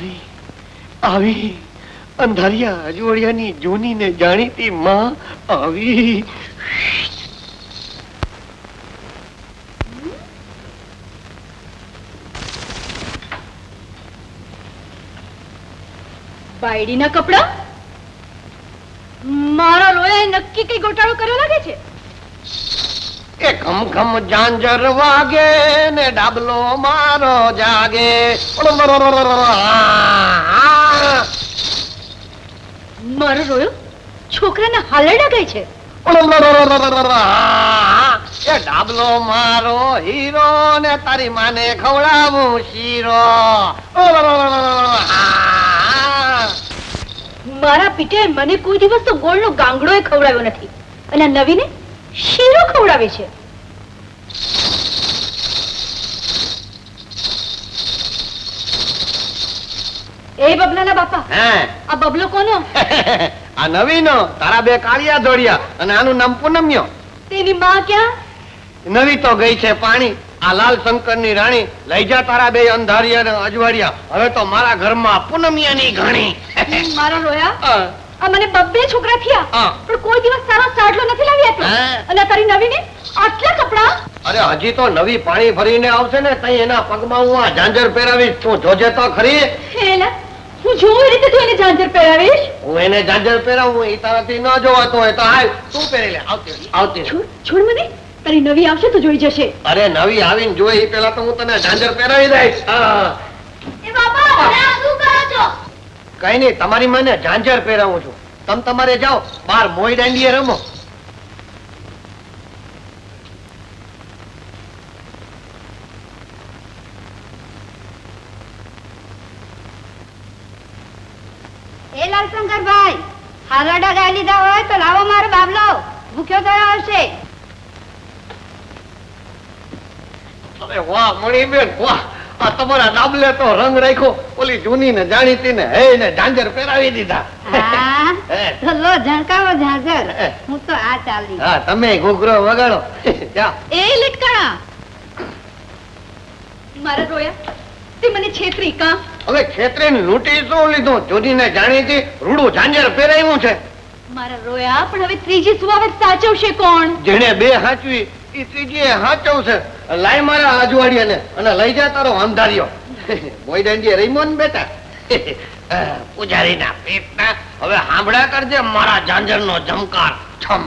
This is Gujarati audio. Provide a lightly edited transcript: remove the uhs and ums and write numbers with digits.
આવી આવી અંધારિયા અજવાળિયાની જૂની ને જાણીતી માં આવી. બાયડીના કપડા મારા રોયાએ નક્કી કઈ ગોટાળો કર્યો લાગે છે. એ ખમ ખમ ઝાંઝર વાગે ને ડાબલો મારો જાગે. મારો રોયો છોકરાના હાલરડા ગઈ છે. એ ડાબલો મારો હીરો ને તારી માને ખવડાવું શીરો. મારા પીટે મને કોઈ દિવસ તો ગોળનો ગાંગડો ખવડાવ્યો નથી અને નવીને શીરો ખવડાવે છે. એ બબલાના બાપા, આ બબલો કોનો? આ નવીનો. તારા બે કાળિયા ધોળિયા અને આનું નામ પૂનમ્યો. તેની માં ક્યાં? નવી તો ગઈ છે પાણી. આ લાલ શંકર ની રાણી લઈ જા તારા બે અંધારિયા ને અજવાળિયા. હવે તો મારા ઘરમાં પૂનમિયા ની ઘણી. મારા રોયા આ મને બબ્બે છોકરા થયા પણ કોઈ દિવસ સારો સાડલો નથી લાવી આપ્યો. અને તારી નવીને આટલા કપડા. અરે હજી તો નવી પાણી ભરીને આવશે ને તઈ એના પગમાં હું આ ઝાંઝર પહેરાવીશ. તું જોજે તો ખરી. હેલા હું જોઉં રીતે તું એને ઝાંઝર પહેરાવીશ? હું એને ઝાંઝર પહેરાવું એ તારાથી ન જોવાતો હોય તો હાલ તું પહેરી લે. આવતી છોડ મને. તારી નવી આવશે તો જોઈ જશે. અરે નવી આવીને જોઈ પેલા તો હું તને ઝાંઝર પહેરાવી દઈશ. એ બાપા શું કરો છો? કઈ નઈ, તમારી મને ઝાંઝર પહેરાવું છું. તમે તમારે જાઓ બાર મોઈ દાંડીએ રમો. એ લાલશંકરભાઈ, હારડા ગાઈ લીધા હોય તો લાવો મારો બાબલો, ભૂખ્યો થયો હશે. અરે વાહ મણીબેન વાહ, આ તમારા ડાબલે તો રંગ રાખ્યો. ઓલી જૂની ને જાણીતી ને હે ને ઝાંઝર પહેરાવી દીધા. તો લો ઝણકાવો ઝાંઝર. હું તો આ ચાલી. હા તમે ઘૂઘરો વગાડો. જા. એ લટકાણા મારા રોયા તે મને છેતરી કા. હવે છેતરીને લૂંટી શું લીધું? જૂની ને જાણીતી રૂડું ઝાંઝર પહેરાવ્યું છે. મારા રોયા પણ હવે ત્રીજી સુવાવટ સાચવશે કોણ? જેને બે હાચવી એ ત્રીજી હાચવશે. લાય મારા અજવાડિયાને અને લઈ જા તારો અંધારિયો. મોઈ દાંડીએ રમ્યો ને બેટા. પૂજારીના પેટના. હવે સાંભળ્યા કરજે મારા ઝાંઝરનો ઝમકાર. છમ